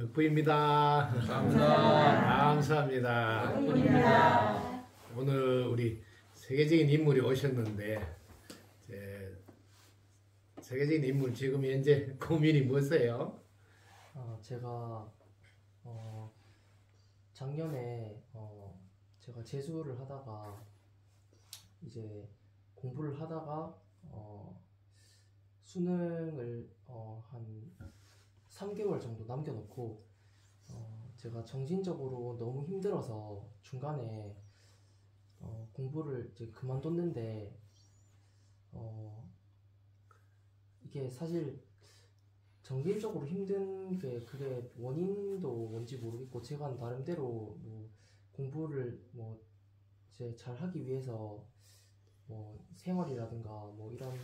덕부입니다. 감사합니다. 감사합니다. 덕분입니다. 오늘 우리 세계적인 인물이 오셨는데 세계적인 인물 지금 현재 고민이 뭐세요? 제가 작년에 제가 재수를 하다가 이제 공부를 하다가 수능을 한 3개월 정도 남겨놓고 제가 정신적으로 너무 힘들어서 중간에 공부를 이제 그만뒀는데 이게 사실 정신적으로 힘든 게 그게 원인도 뭔지 모르겠고 제가 나름대로 뭐 공부를 뭐 이제 잘 하기 위해서 뭐 생활이라든가 뭐 이런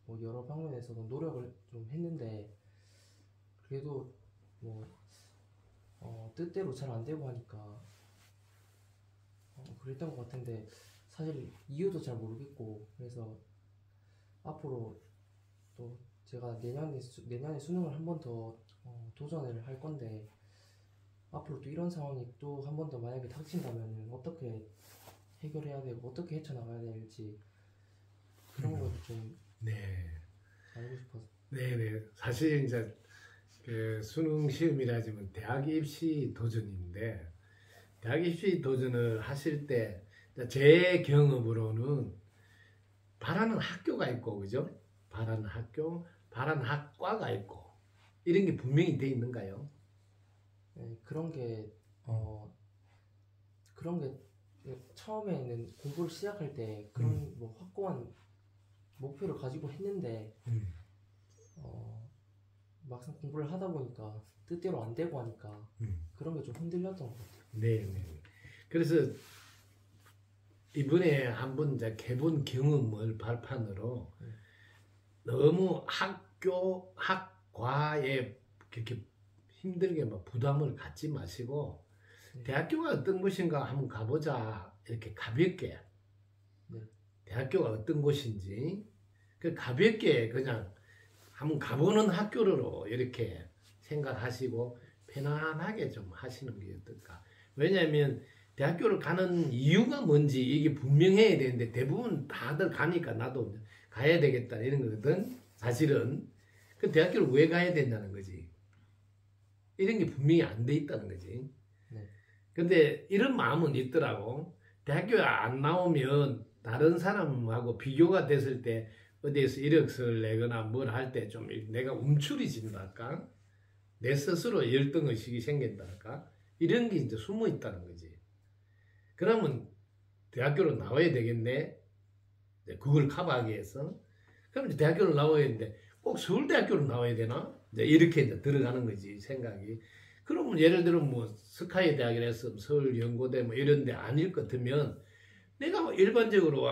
뭐 여러 방면에서도 노력을 좀 했는데 그래도 뭐 뜻대로 잘 안 되고 하니까 그랬던 것 같은데 사실 이유도 잘 모르겠고 그래서 앞으로 또 제가 내년에 수능을 한 번 더 도전을 할 건데 앞으로 또 이런 상황이 또 한 번 더 만약에 닥친다면 어떻게 해결해야 되고 어떻게 헤쳐나가야 될지 그런 걸 좀 알고 싶어서. 네네. 사실 이제 그 수능 시험이라지만 대학 입시 도전인데 대학 입시 도전을 하실 때 제 경험으로는 바라는 학교가 있고 그죠? 바라는 학교, 바라는 학과가 있고 이런 게 분명히 돼 있는가요? 네, 그런 게 처음에는 공부를 시작할 때 그런 뭐 확고한 목표를 가지고 했는데 막상 공부를 하다 보니까 뜻대로 안 되고 하니까 그런 게 좀 흔들렸던 것 같아요. 네. 그래서 이번에 한번 이제 개본 경험을 발판으로 너무 학교, 학과에 그렇게 힘들게 막 부담을 갖지 마시고 대학교가 어떤 곳인가 한번 가보자 이렇게 가볍게 대학교가 어떤 곳인지 그 가볍게 그냥 한번 가보는 학교로 이렇게 생각하시고 편안하게 좀 하시는 게 어떨까. 왜냐하면 대학교를 가는 이유가 뭔지 이게 분명해야 되는데 대부분 다들 가니까 나도 가야 되겠다 이런 거거든. 사실은 그 대학교를 왜 가야 된다는 거지. 이런 게 분명히 안 돼 있다는 거지. 근데 이런 마음은 있더라고. 대학교에 안 나오면 다른 사람하고 비교가 됐을 때 어디에서 이력서를 내거나 뭘 할 때 좀 내가 움츠리진달까? 내 스스로 열등의식이 생긴달까? 이런 게 이제 숨어 있다는 거지. 그러면 대학교로 나와야 되겠네? 그걸 커버하기 위해서. 그럼 이제 대학교를 나와야 되는데 꼭 서울대학교로 나와야 되나? 이제 이렇게 이제 들어가는 거지, 생각이. 그러면 예를 들어 뭐 스카이 대학이라 해서 서울연고대 뭐 이런 데 아닐 것 같으면 내가 뭐 일반적으로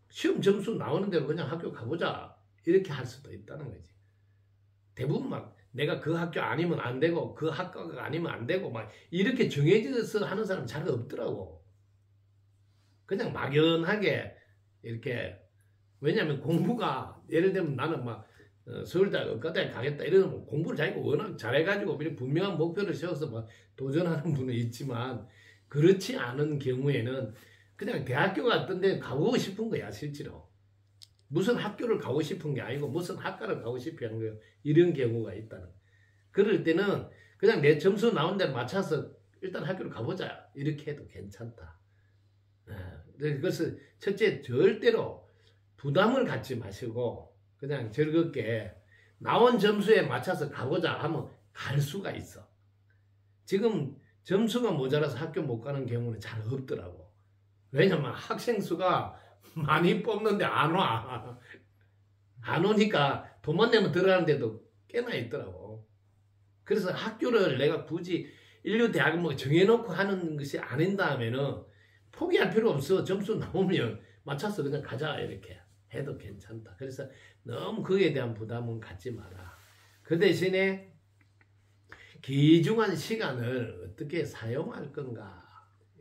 시험 점수 나오는 대로 그냥 학교 가보자 이렇게 할 수도 있다는 거지. 대부분 막 내가 그 학교 아니면 안 되고 그 학과가 아니면 안 되고 막 이렇게 정해져서 하는 사람 잘 없더라고. 그냥 막연하게 이렇게. 왜냐면 공부가 예를 들면 나는 막 서울대학 의과대학 가겠다 이러면 공부를 자기가 워낙 잘해가지고 분명한 목표를 세워서 막 도전하는 분은 있지만 그렇지 않은 경우에는 그냥 대학교가 어떤 데 가보고 싶은 거야 실제로. 무슨 학교를 가고 싶은 게 아니고 무슨 학과를 가고 싶은 거야. 이런 경우가 있다는. 그럴 때는 그냥 내 점수 나온 데 맞춰서 일단 학교를 가보자 이렇게 해도 괜찮다. 그래서 첫째 절대로 부담을 갖지 마시고 그냥 즐겁게 나온 점수에 맞춰서 가보자 하면 갈 수가 있어. 지금 점수가 모자라서 학교 못 가는 경우는 잘 없더라고. 왜냐면 학생 수가 많이 뽑는데 안 와. 안 오니까 돈만 내면 들어가는 데도 꽤나 있더라고. 그래서 학교를 내가 굳이 인류대학을 뭐 정해놓고 하는 것이 아닌다 하면은 포기할 필요 없어. 점수 나오면 맞춰서 그냥 가자 이렇게 해도 괜찮다. 그래서 너무 거기에 대한 부담은 갖지 마라. 그 대신에 귀중한 시간을 어떻게 사용할 건가.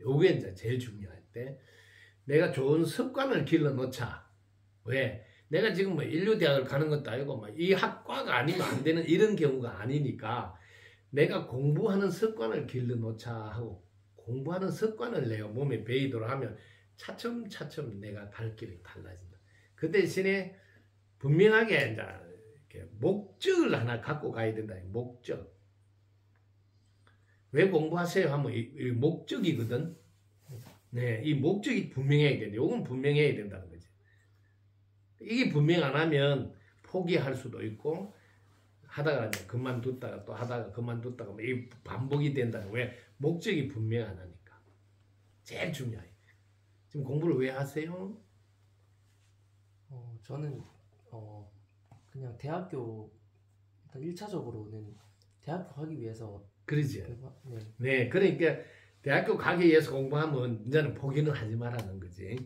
요게 이제 제일 중요할 때 내가 좋은 습관을 길러 놓자. 왜? 내가 지금 뭐 인류대학을 가는 것도 아니고 이 학과가 아니면 안 되는 이런 경우가 아니니까 내가 공부하는 습관을 길러놓자 하고 공부하는 습관을 내가 몸에 배이도록 하면 차츰차츰 내가 갈 길이 달라진다. 그 대신에 분명하게 이제 이렇게 목적을 하나 갖고 가야 된다. 목적. 왜 공부하세요 하면 이 목적이거든. 네, 이 목적이 분명해야 된다. 이건 분명해야 된다는 거지. 이게 분명 안 하면 포기할 수도 있고 하다가 이제 그만뒀다가 또 하다가 그만뒀다가 뭐 이 반복이 된다는. 왜? 목적이 분명 안 하니까. 제일 중요해. 지금 공부를 왜 하세요? 저는 그냥 대학교 일단 1차적으로는 대학교 가기 위해서 그러지. 네. 네, 그러니까 대학교 가기 위해서 공부하면 이제는 포기는 하지 말라는 거지.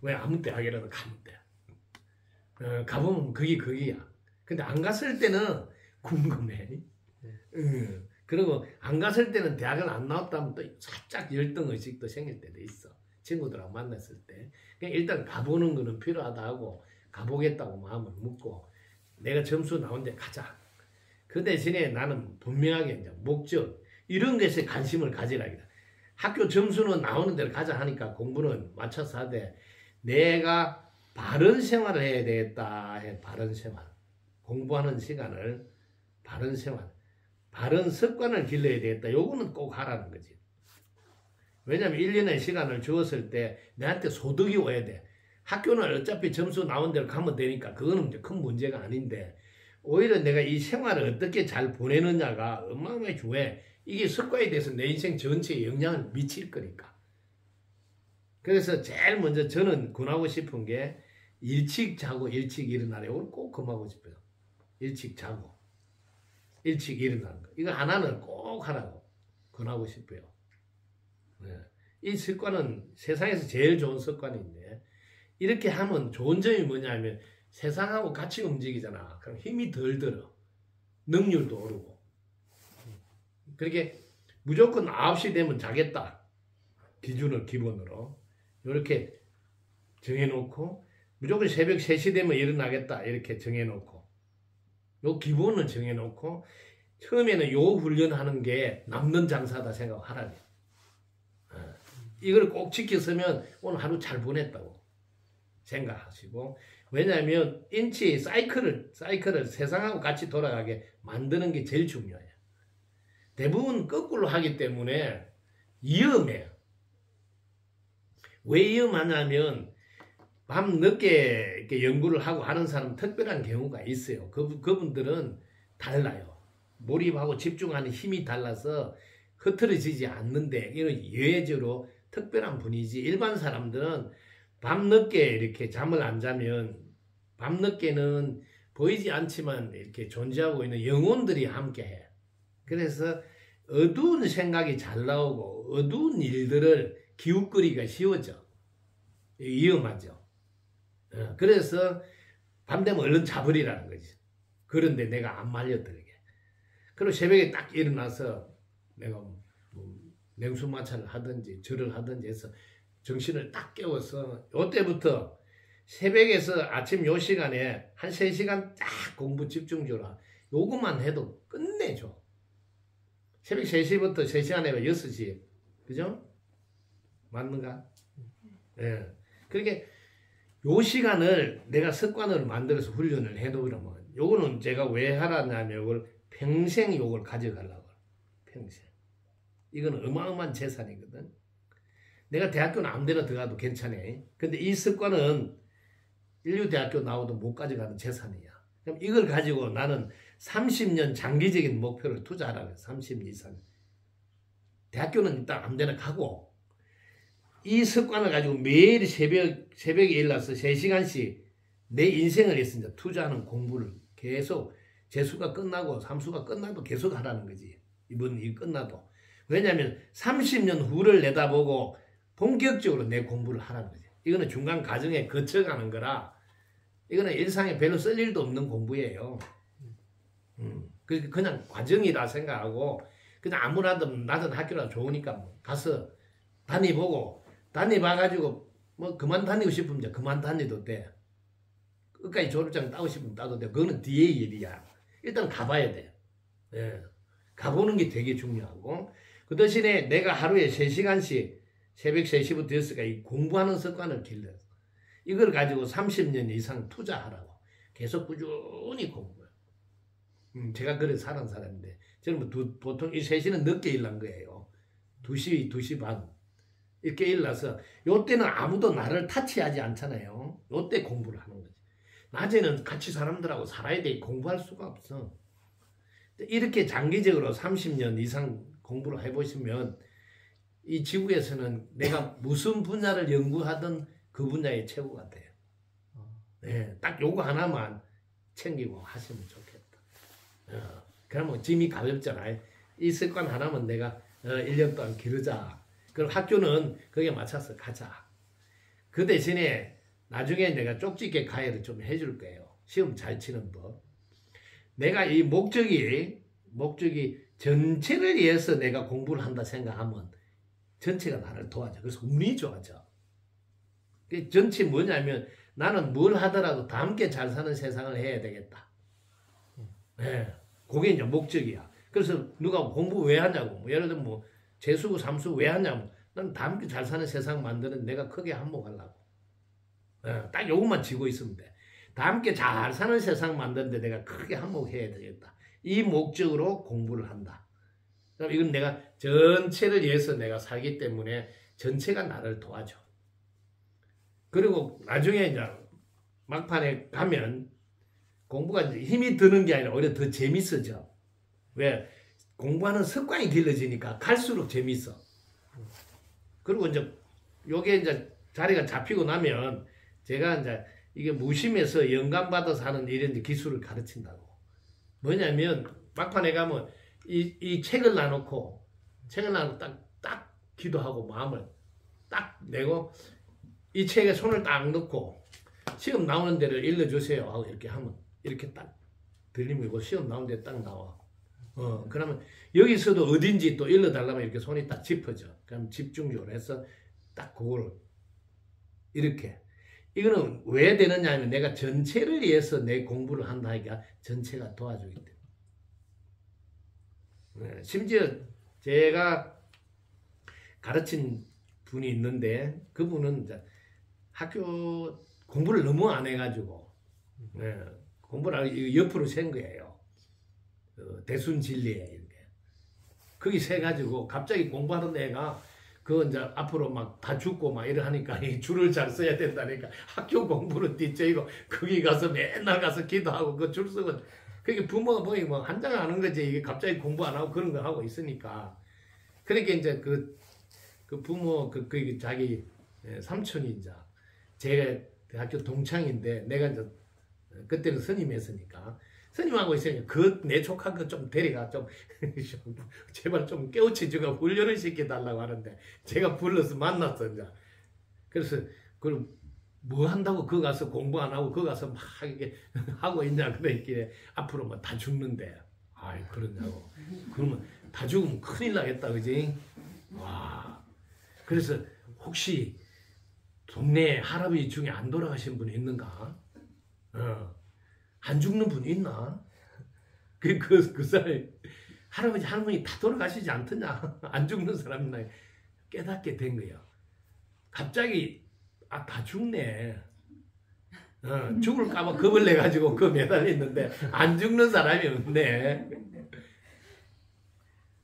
왜? 아무 대학이라도 가면 돼. 가보면 그게 거기야. 근데 안 갔을 때는 궁금해. 그리고 안 갔을 때는 대학을 안 나왔다면 또 살짝 열등의식도 생길 때도 있어. 친구들하고 만났을 때. 그냥 일단 가보는 거는 필요하다 하고 가보겠다고 마음을 먹고 내가 점수 나온 데 가자. 그 대신에 나는 분명하게 이제 목적 이런 것에 관심을 가지라. 학교 점수는 나오는 대로 가자 하니까 공부는 맞춰서 하되 내가 바른 생활을 해야 되겠다 해. 바른 생활. 공부하는 시간을 바른 생활. 바른 습관을 길러야 되겠다. 요거는 꼭 하라는 거지. 왜냐면 1년의 시간을 주었을 때 내한테 소득이 와야 돼. 학교는 어차피 점수 나온 대로 가면 되니까 그거는 이제 큰 문제가 아닌데 오히려 내가 이 생활을 어떻게 잘 보내느냐가 어마어마하게 중요해. 이게 습관에 대해서 내 인생 전체에 영향을 미칠 거니까. 그래서 제일 먼저 저는 권하고 싶은 게 일찍 자고 일찍 일어나라. 이걸 꼭 권하고 싶어요. 일찍 자고 일찍 일어나는 거. 이거 하나는 꼭 하라고 권하고 싶어요. 네. 이 습관은 세상에서 제일 좋은 습관인데 이렇게 하면 좋은 점이 뭐냐면 세상하고 같이 움직이잖아. 그럼 힘이 덜 들어. 능률도 오르고. 그렇게 무조건 9시 되면 자겠다. 기준을 기본으로. 이렇게 정해놓고 무조건 새벽 3시 되면 일어나겠다. 이렇게 정해놓고. 요 기본을 정해놓고 처음에는 요 훈련하는 게 남는 장사다 생각하라니. 이걸 꼭 지켰으면 오늘 하루 잘 보냈다고 생각하시고 왜냐하면 인체의 사이클을 세상하고 같이 돌아가게 만드는 게 제일 중요해요. 대부분 거꾸로 하기 때문에 위험해요. 왜 위험하냐면 밤 늦게 이렇게 연구를 하고 하는 사람 특별한 경우가 있어요. 그분들은 달라요. 몰입하고 집중하는 힘이 달라서 흐트러지지 않는데 이런 예외적으로 특별한 분이지 일반 사람들은 밤늦게 이렇게 잠을 안 자면 밤늦게는 보이지 않지만 이렇게 존재하고 있는 영혼들이 함께해. 그래서 어두운 생각이 잘 나오고 어두운 일들을 기웃거리기가 쉬워져. 위험하죠. 그래서 밤 되면 얼른 자버리라는 거지. 그런데 내가 안 말려들게. 그리고 새벽에 딱 일어나서 내가 냉수마찰을 하든지 절을 하든지 해서 정신을 딱 깨워서 이때부터 새벽에서 아침 요 시간에 한 3시간 딱 공부 집중적으로 요것만 해도 끝내줘. 새벽 3시부터 3시간 해봐 6시. 그죠? 맞는가? 예. 그러니까 요 시간을 내가 습관을 만들어서 훈련을 해도 그러면 요거는 제가 왜 하라냐면 요걸 평생 요걸 가져가려고. 평생. 이거는 어마어마한 재산이거든. 내가 대학교는 아무데나 들어가도 괜찮아. 근데 이 습관은 인류대학교 나와도 못 가져가는 재산이야. 그럼 이걸 가지고 나는 30년 장기적인 목표를 투자하라고 해. 30년 이상. 대학교는 일단 아무데나 가고 이 습관을 가지고 매일 새벽에 일어나서 3시간씩 내 인생을 위해서 이제 투자하는 공부를 계속 재수가 끝나고 삼수가 끝나도 계속 하라는 거지. 이번 일 끝나도. 왜냐하면 30년 후를 내다보고 본격적으로 내 공부를 하라는 거지. 이거는 중간 과정에 거쳐가는 거라 이거는 일상에 별로 쓸 일도 없는 공부예요. 그냥 과정이라 생각하고 그냥 아무나도 낮은 학교라 좋으니까 가서 다니보고 다니봐가지고 뭐 그만 다니고 싶으면 이제 그만 다니도 돼. 끝까지 졸업장 따고 싶으면 따도 돼. 그거는 뒤의 일이야. 일단 가봐야 돼. 예. 가보는 게 되게 중요하고 그 대신에 내가 하루에 3시간씩 새벽 3시부터 6시까지 공부하는 습관을 길러요. 이걸 가지고 30년 이상 투자하라고. 계속 꾸준히 공부해요. 제가 그래 사는 사람인데 저는 보통 이 3시는 늦게 일난 거예요. 2시, 2시 반 이렇게 일나서 요때는 아무도 나를 타치하지 않잖아요. 요때 공부를 하는 거지. 낮에는 같이 사람들하고 살아야 돼. 공부할 수가 없어. 이렇게 장기적으로 30년 이상 공부를 해보시면 이 지구에서는 내가 무슨 분야를 연구하든 그 분야의 최고가 돼요. 네, 딱 요거 하나만 챙기고 하시면 좋겠다. 그러면 짐이 가볍잖아요. 이 습관 하나만 내가 1년 동안 기르자. 그럼 학교는 거기에 맞춰서 가자. 그 대신에 나중에 내가 쪽집게 가해를 좀 해줄 거예요. 시험 잘 치는 법. 내가 이 목적이 전체를 위해서 내가 공부를 한다 생각하면 전체가 나를 도와줘. 그래서 운이 좋아져. 그 전체 뭐냐면 나는 뭘 하더라도 다 함께 잘 사는 세상을 해야 되겠다. 네, 그게 이제 목적이야. 그래서 누가 공부 왜 하냐고. 뭐 예를 들면 뭐 재수고 삼수 왜 하냐고. 난 다 함께 잘 사는 세상 만드는 내가 크게 한몫하려고. 네, 딱 요것만 쥐고 있으면 돼. 다 함께 잘 사는 세상 만드는데 내가 크게 한몫해야 되겠다. 이 목적으로 공부를 한다. 그럼 이건 내가 전체를 위해서 내가 살기 때문에 전체가 나를 도와줘. 그리고 나중에 이제 막판에 가면 공부가 이제 힘이 드는 게 아니라 오히려 더 재밌어져. 왜? 공부하는 습관이 길러지니까 갈수록 재밌어. 그리고 이제 요게 이제 자리가 잡히고 나면 제가 이제 이게 무심해서 영감받아서 하는 이런 기술을 가르친다고. 뭐냐면 막판에 가면 이 책을 놔놓고 딱 기도하고 마음을 딱 내고 이 책에 손을 딱 넣고 시험 나오는 데를 일러주세요 하고 이렇게 하면 이렇게 딱 들리면 시험 나오는 데 딱 나와. 그러면 여기서도 어딘지 또 일러달라면 이렇게 손이 딱 짚어져. 그럼 집중적으로 해서 딱 그걸 이렇게. 이거는 왜 되느냐 하면 내가 전체를 위해서 내 공부를 한다 하니까 전체가 도와주기 때문에. 심지어 제가 가르친 분이 있는데 그분은 이제 학교 공부를 너무 안 해가지고 공부를 옆으로 센 거예요. 대순 진리에 이렇게. 거기 세가지고 갑자기 공부하던 애가 그거 이제 앞으로 막 다 죽고 막 이래 하니까 이 줄을 잘 써야 된다니까 학교 공부는 뒷저이고 거기 가서 맨날 가서 기도하고 그 줄 쓰고 그게 부모가 보니 뭐 한장하는 거지 이게 갑자기 공부 안 하고 그런 거 하고 있으니까 그러니까 이제 그 부모 그 자기 삼촌이 이제 제가 대학교 동창인데 내가 이제 그때는 스님했으니까 스님하고 있으니까 내 조카 좀 데려가 좀 제발 좀 깨우쳐주고 훈련을 시켜달라고 하는데 제가 불러서 만났어 이제. 그래서 그걸 뭐 한다고 그 가서 공부 안 하고 그 가서 막 이렇게 하고 있냐 그랬길래 앞으로 뭐 다 죽는데 아이 그러냐고. 그러면 다 죽으면 큰일 나겠다 그지? 와. 그래서 혹시 동네에 할아버지 중에 안 돌아가신 분 있는가? 안 죽는 분 있나? 그 사람이 할아버지 할머니 다 돌아가시지 않더냐? 안 죽는 사람이나 깨닫게 된 거야. 갑자기 다 죽네. 죽을까봐 겁을 내가지고 그 매달려 있는데 안 죽는 사람이 없네.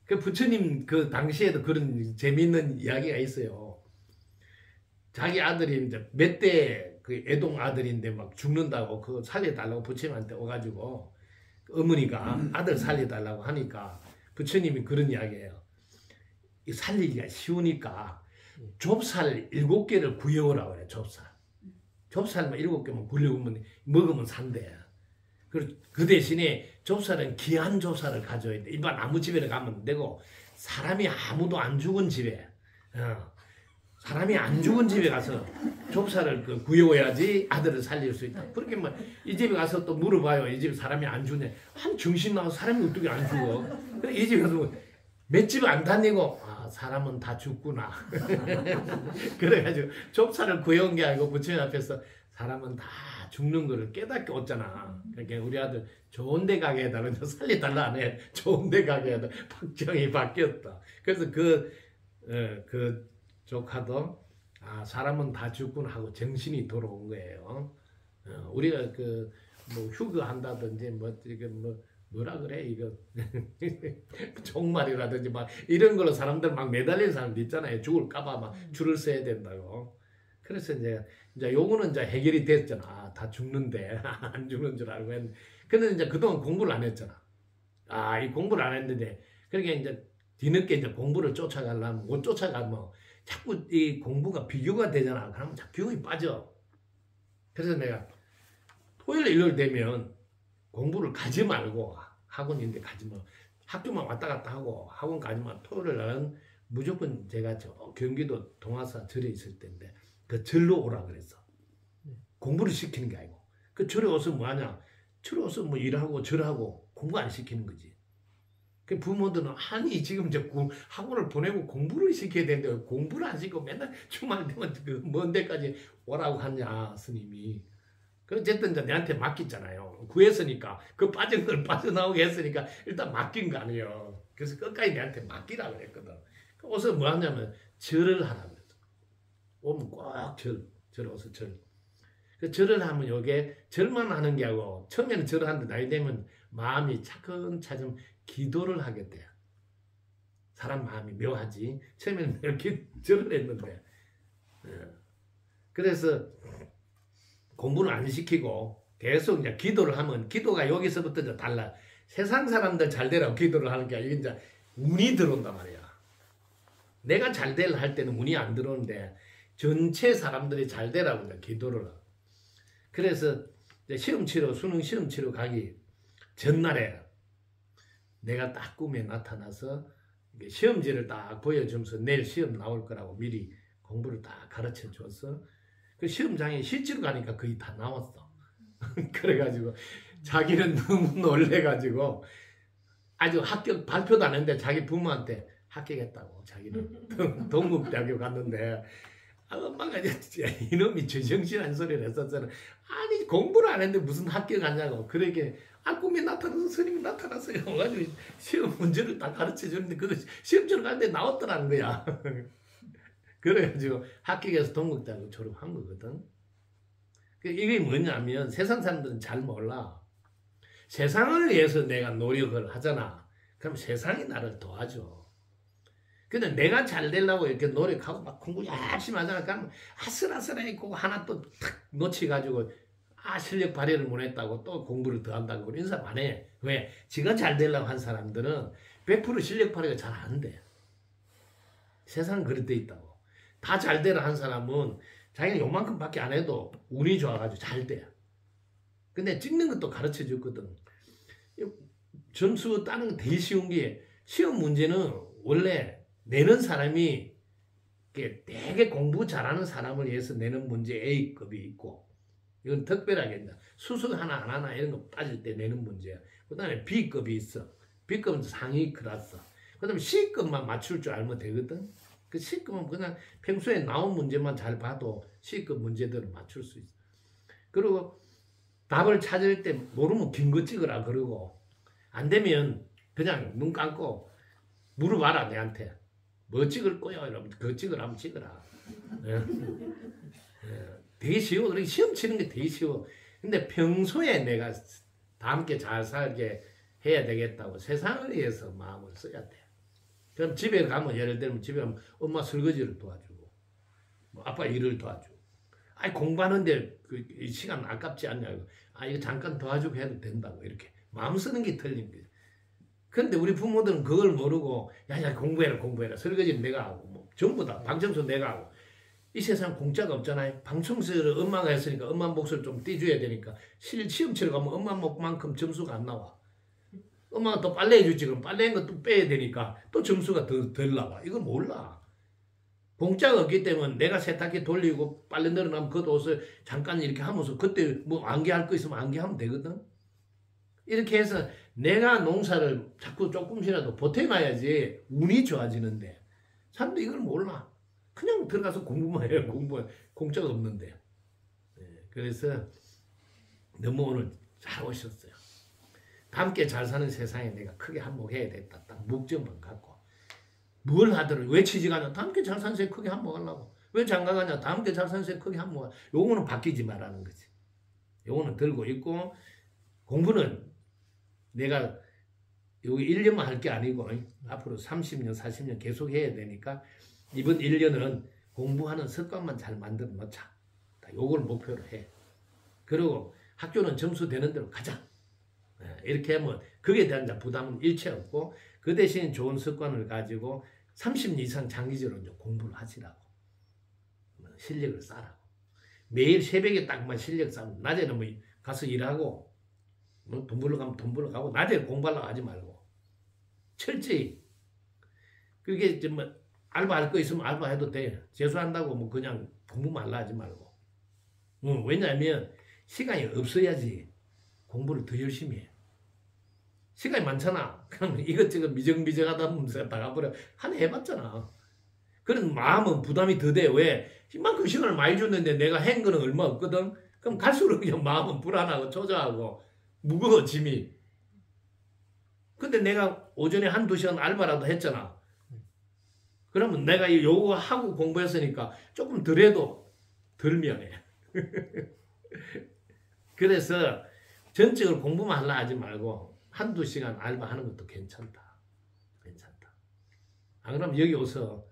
그 부처님 그 당시에도 그런 재미있는 이야기가 있어요. 자기 아들이 이제 몇 대 그 애동 아들인데 막 죽는다고 그거 살려달라고 부처님한테 오가지고 어머니가 아들 살려달라고 하니까 부처님이 그런 이야기예요. 이 살리기가 쉬우니까 좁쌀 7개를 구해오라고 그래. 좁쌀만 7개만 굴려오면 먹으면 산대. 그 대신에 좁쌀은 귀한 좁쌀을 가져야 돼. 일반 아무 집에 가면 안 되고 사람이 아무도 안 죽은 집에 사람이 안 죽은 집에 가서 좁쌀을 구해와야지 아들을 살릴 수 있다. 그렇게 뭐 이 집에 가서 또 물어봐요. 이 집에 사람이 안 죽냐. 한 정신 나와서 사람이 어떻게 안 죽어. 이 집에 가서 맷집 안 다니고 아 사람은 다 죽구나. 그래가지고 좁쌀을 구해온 게 아니고 부처님 앞에서 사람은 다 죽는 거를 깨닫게 왔잖아. 그러니까 우리 아들 좋은 데 가게 해달라. 살리달라 안 해. 좋은 데 가게 해달라. 박정이 바뀌었다. 그래서 그 조카도 아 사람은 다 죽구나 하고 정신이 돌아온 거예요. 우리가 뭐 휴거 한다든지 뭐라 그래 이거 종말이라든지 막 이런 걸로 사람들 막 매달리는 사람들 있잖아요. 죽을까봐 막 줄을 서야 된다고. 그래서 이제 요거는 이제 해결이 됐잖아. 아, 다 죽는데 안 죽는 줄 알고 했는데 근데 이제 그동안 공부를 안 했잖아. 아, 이 공부를 안 했는데 그러니까 이제 뒤늦게 이제 공부를 쫓아가려면 못 쫓아가면 자꾸 이 공부가 비교가 되잖아. 그러면 자꾸 비용이 빠져. 그래서 내가 토요일 일요일 되면 공부를 가지 말고 학원인데 가지 마. 학교만 왔다 갔다 하고 학원 가지 마. 토요일 날은 무조건 제가 경기도 동화사 절에 있을 때인데 그 절로 오라 그랬어. 공부를 시키는 게 아니고. 그 절에 와서 뭐 하냐? 절에 와서 뭐 일하고 절하고 공부 안 시키는 거지. 그 부모들은 아니 지금 이제 학원을 보내고 공부를 시켜야 되는데 공부를 안 시키고 맨날 주말 되면 그 먼 데까지 오라고 하냐 스님이. 그 어쨌든 이제 내한테 맡겼잖아요. 구했으니까 그 빠진 걸 빠져나오게 했으니까 일단 맡긴 거 아니에요. 그래서 끝까지 내한테 맡기라 그랬거든. 그래서 뭐 하냐면 절을 하라 그랬어. 오면 꼭 절 와서 절. 그 절을 하면 요게 절만 하는 게 아니고 처음에는 절을 하는데 나이 되면 마음이 차근차근 기도를 하게 돼. 사람 마음이 묘하지. 처음에는 이렇게 절을 했는데. 그래서 공부를 안 시키고 계속 이제 기도를 하면 기도가 여기서부터 이제 달라. 세상 사람들 잘 되라고 기도를 하는 게 아니라 이제 운이 들어온단 말이야. 내가 잘 되려 할 때는 운이 안 들어오는데 전체 사람들이 잘 되라고 이제 기도를 하고. 그래서 이제 수능 시험 치러 가기 전날에 내가 딱 꿈에 나타나서 시험지를 딱 보여주면서 내일 시험 나올 거라고 미리 공부를 딱 가르쳐 줬어. 그 시험장에 실제로 가니까 거의 다 나왔어. 그래가지고 자기는 너무 놀래가지고 아주 합격 발표도 안 했는데 자기 부모한테 합격했다고. 자기는 동국대학교 갔는데 엄마가 이놈이 제정신한 소리를 했었잖아. 아니 공부를 안 했는데 무슨 합격하냐고. 그러게 꿈에 나타나서 스님이 나타났어요. 가지고 시험 문제를 딱 가르쳐 주는데 그거 시험처럼 가는데 나왔더라는 거야. 그래가지고 합격해서 동국대학교 졸업한 거거든. 이게 뭐냐면 세상 사람들은 잘 몰라. 세상을 위해서 내가 노력을 하잖아. 그럼 세상이 나를 도와줘. 근데 내가 잘 되려고 이렇게 노력하고 막 공부 열심히 하잖아. 그러면 아슬아슬해 고 하나 또 탁 놓치가지고 실력 발휘를 못했다고 또 공부를 더 한다고 이런 사람 안 해. 왜? 지가 잘 되려고 한 사람들은 100% 실력 발휘가 잘 안 돼. 세상은 그렇게 돼 있다고. 다 잘 되라 한 사람은 자기가 요만큼밖에 안 해도 운이 좋아가지고 잘 돼. 근데 찍는 것도 가르쳐 줬거든. 점수 따는 거 되게 쉬운 게 시험 문제는 원래 내는 사람이 되게 공부 잘하는 사람을 위해서 내는 문제 A급이 있고 이건 특별하게 수능 하나 안 하나 이런 거 따질 때 내는 문제야. 그 다음에 B급이 있어. B급은 상위 클래스. 그 다음에 C급만 맞출 줄 알면 되거든. 그 C급은 그냥 평소에 나온 문제만 잘 봐도 C급 문제들을 맞출 수 있어. 그리고 답을 찾을 때 모르면 긴 거 찍으라 그러고 안 되면 그냥 눈 감고 물어봐라 내한테. 뭐 찍을 거야? 이러면 그거 찍으라면 찍어라. 되게 쉬워. 그렇게 시험 치는 게 되게 쉬워. 근데 평소에 내가 다 함께 잘 살게 해야 되겠다고 세상을 위해서 마음을 써야 돼. 그럼 집에 가면 예를 들면 집에 가면 엄마 설거지를 도와주고 뭐 아빠 일을 도와주고 아니 공부하는데 그 시간 아깝지 않냐고 이거 잠깐 도와주고 해도 된다고 이렇게 마음 쓰는 게 틀린 거야. 근데 우리 부모들은 그걸 모르고 야 공부해라 설거지는 내가 하고 뭐 전부 다 방청소 내가 하고 이 세상 공짜가 없잖아요. 방청소를 엄마가 했으니까 엄마 몫을 좀 떼줘야 되니까 시험 치러 가면 엄마 몫만큼 점수가 안 나와. 엄마가 또 빨래 해주지 그럼 빨래한 것도 빼야 되니까 또 점수가 덜 나와. 이걸 몰라. 공짜가 없기 때문에 내가 세탁기 돌리고 빨래 늘어나면 그 옷을 잠깐 이렇게 하면서 그때 뭐 안개할 거 있으면 안개하면 되거든. 이렇게 해서 내가 농사를 자꾸 조금씩이라도 보태놔야지 운이 좋아지는데 사람도 이걸 몰라. 그냥 들어가서 공부만 해요. 공짜가 없는데. 그래서 너무 오늘 잘 오셨어요. 함께 잘 사는 세상에 내가 크게 한몫해야 됐다. 딱 목적만 갖고. 뭘 하더라도 왜 취직하냐? 다 함께 잘 사는 세상에 크게 한몫하려고. 왜 장가가냐? 다 함께 잘 사는 세상에 크게 한몫하려고. 요거는 바뀌지 말라는 거지. 요거는 들고 있고 공부는 내가 여기 1년만 할 게 아니고 앞으로 30년, 40년 계속 해야 되니까 이번 1년은 공부하는 습관만 잘 만들어 놓자. 요걸 목표로 해. 그리고 학교는 점수 되는 대로 가자. 이렇게 하면 거기에 대한 부담은 일체 없고 그 대신 좋은 습관을 가지고 30년 이상 장기적으로 이제 공부를 하시라고. 실력을 쌓으라고. 매일 새벽에 딱만 실력 쌓으면 낮에는 뭐 가서 일하고 뭐 돈 벌러 가면 돈 벌러 가고 낮에 공부하려고 하지 말고 철저히 그게 이제 뭐 알바할 거 있으면 알바해도 돼. 재수한다고 뭐 그냥 공부만 하려 하지 말고. 왜냐하면 시간이 없어야지 공부를 더 열심히 해. 시간이 많잖아. 그럼 이것저것 미정미정하다 보면 다 가버려. 하나 해봤잖아. 그런 마음은 부담이 더 돼. 왜? 이만큼 시간을 많이 줬는데 내가 한 거는 얼마 없거든. 그럼 갈수록 그냥 마음은 불안하고 초조하고 무거워 짐이. 근데 내가 오전에 한두 시간 알바라도 했잖아. 그러면 내가 요거 하고 공부했으니까 조금 덜 해도 덜 미안해. 그래서 전적으로 공부만 하려 하지 말고 한두 시간 알바하는 것도 괜찮다. 괜찮다. 안 그러면 여기 와서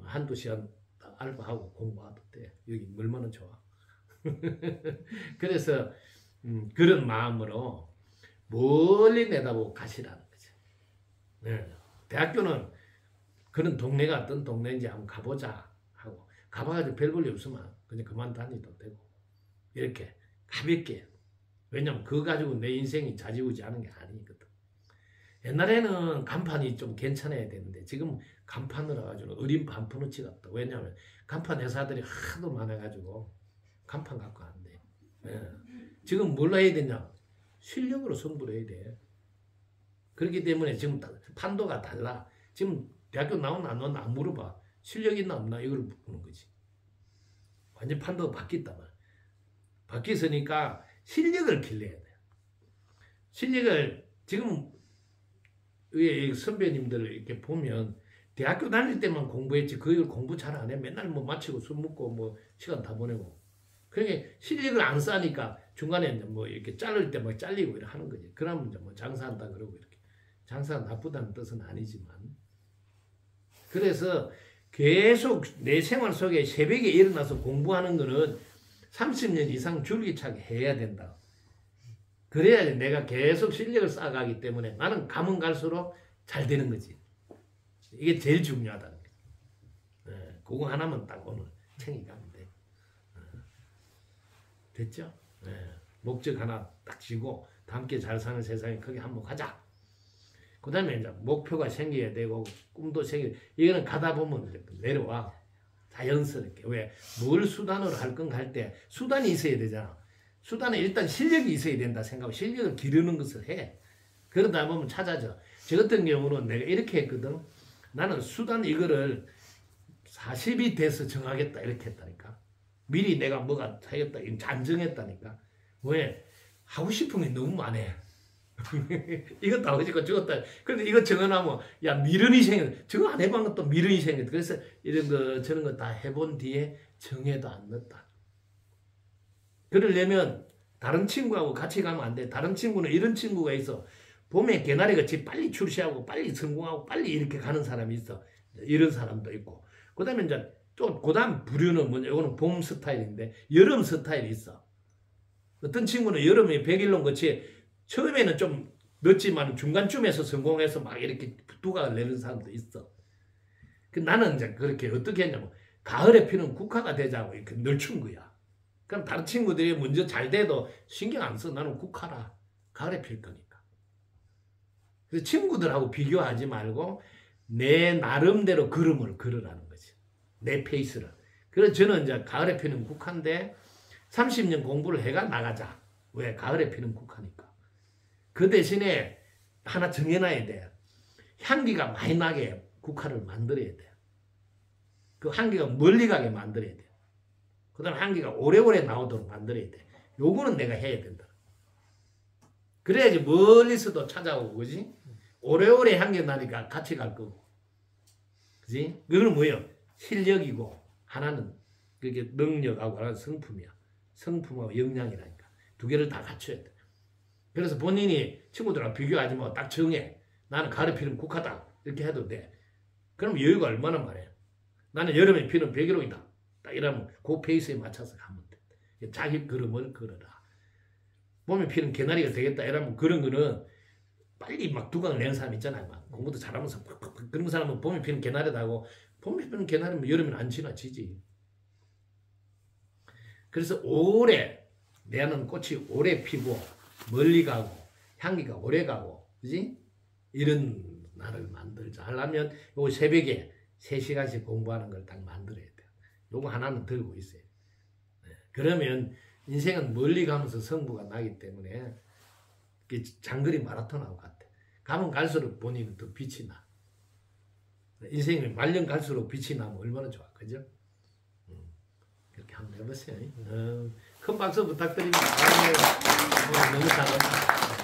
한두 시간 알바하고 공부해도 돼. 여기 얼마나 좋아. 그래서 그런 마음으로 멀리 내다보고 가시라는 거죠. 네. 대학교는 그런 동네가 어떤 동네인지 한번 가보자 하고 가봐가지고 별 볼일 없으면 그냥 그만 다니도 되고 이렇게 가볍게. 왜냐면 그거 가지고 내 인생이 좌지우지하는 게 아니거든. 옛날에는 간판이 좀 괜찮아야 되는데 지금 간판으로 가지고 어린 반푸너치 같다. 왜냐면 간판 회사들이 하도 많아가지고 간판 갖고 안 돼. 지금 뭘 해야 되냐? 실력으로 승부를 해야 돼. 그렇기 때문에 지금 판도가 달라. 지금 대학교 나오나 안 나오나 안 물어봐. 실력 있나 없나 이걸 묻는 거지. 완전 판도가 바뀌었단 말이야. 바뀌었으니까 실력을 길러야 돼. 실력을 지금 선배님들 이렇게 보면 대학교 다닐 때만 공부했지 그걸 공부 잘 안 해. 맨날 뭐 마치고 술 먹고 뭐 시간 다 보내고. 그러니까 실력을 안 쌓으니까 중간에 이제 뭐 이렇게 자를 때 막 잘리고 이렇게 하는 거지. 그러면 이제 뭐 장사한다 그러고 이렇게. 장사가 나쁘다는 뜻은 아니지만. 그래서 계속 내 생활 속에 새벽에 일어나서 공부하는 거는 30년 이상 줄기차게 해야 된다. 그래야 내가 계속 실력을 쌓아가기 때문에 나는 가면 갈수록 잘 되는 거지. 이게 제일 중요하다는 거지. 그거 하나만 딱 오늘 챙겨가면 돼. 됐죠? 목적 하나 딱 쥐고 함께 잘 사는 세상에 크게 한몫하자. 그 다음에 이제 목표가 생겨야 되고 꿈도 생겨. 이거는 가다 보면 내려와. 자연스럽게. 왜? 뭘 수단으로 할 건가 할 때 수단이 있어야 되잖아. 수단은 일단 실력이 있어야 된다 생각하고 실력을 기르는 것을 해. 그러다 보면 찾아져. 저 같은 경우는 내가 이렇게 했거든. 나는 수단 이거를 40이 돼서 정하겠다 이렇게 했다니까. 미리 내가 뭐가 하겠다 안 정했다니까. 왜? 하고 싶은 게 너무 많아. 이것도 하고 싶고 저것도. 근데 이거 정해놓으면 야 미련이 생겨. 저거 안 해본 것도 미련이 생겨. 그래서 이런 거 저런 거 다 해본 뒤에 정해도 안 넣었다. 그러려면 다른 친구하고 같이 가면 안 돼. 다른 친구는 이런 친구가 있어. 봄에 개나리같이 빨리 출시하고 빨리 성공하고 빨리 이렇게 가는 사람이 있어. 이런 사람도 있고. 그 다음에 이제 또 그 다음 부류는 뭐냐. 이거는 봄 스타일인데 여름 스타일이 있어. 어떤 친구는 여름에 백일농 같이 처음에는 좀 늦지만 중간쯤에서 성공해서 막 이렇게 두각을 내는 사람도 있어. 나는 이제 그렇게 어떻게 했냐면 가을에 피는 국화가 되자고 이렇게 늦춘 거야. 그럼 다른 친구들이 먼저 잘 돼도 신경 안 써. 나는 국화라. 가을에 필 거니까. 그래서 친구들하고 비교하지 말고 내 나름대로 걸음을 걸으라는 거지. 내 페이스를. 그래서 저는 이제 가을에 피는 국화인데 30년 공부를 해가 나가자. 왜? 가을에 피는 국화니까. 그 대신에 하나 정해놔야 돼. 향기가 많이 나게 국화를 만들어야 돼. 그 향기가 멀리 가게 만들어야 돼. 그 다음에 향기가 오래오래 나오도록 만들어야 돼. 요거는 내가 해야 된다. 그래야지 멀리서도 찾아오고, 그지? 오래오래 향기 나니까 같이 갈 거고. 그지? 그건 뭐예요? 실력이고, 하나는 그게 능력하고 하나는 성품이야. 성품하고 역량이라니까. 두 개를 다 갖춰야 돼. 그래서 본인이 친구들하고 비교하지 말고 딱 정해. 나는 가을 피는 국화다. 이렇게 해도 돼. 그럼 여유가 얼마나 많아요. 나는 여름에 피는 백일홍이다. 딱 이러면 그 페이스에 맞춰서 가면 돼. 자기 걸음을 걸어라. 봄에 피는 개나리가 되겠다. 이러면 그런 거는 빨리 막 두각을 내는 사람 있잖아요. 막 공부도 잘하면서 팍팍팍. 그런 사람은 봄에 피는 개나리다 하고 봄에 피는 개나리면 여름에는 안 지나치지. 그래서 오래 내는 꽃이 오래 피고 멀리 가고 향기가 오래 가고, 그지? 이런 나를 만들자 하려면 요 새벽에 3시간씩 공부하는 걸 딱 만들어야 돼요. 요거 하나는 들고 있어요. 그러면 인생은 멀리 가면서 성부가 나기 때문에 장거리 마라톤하고 같아. 가면 갈수록 본인은 더 빛이 나. 인생이 말년 갈수록 빛이 나면 얼마나 좋아, 그죠? 그렇게 한번 해보세요. 큰 박수 부탁드립니다. 너무 잘한다.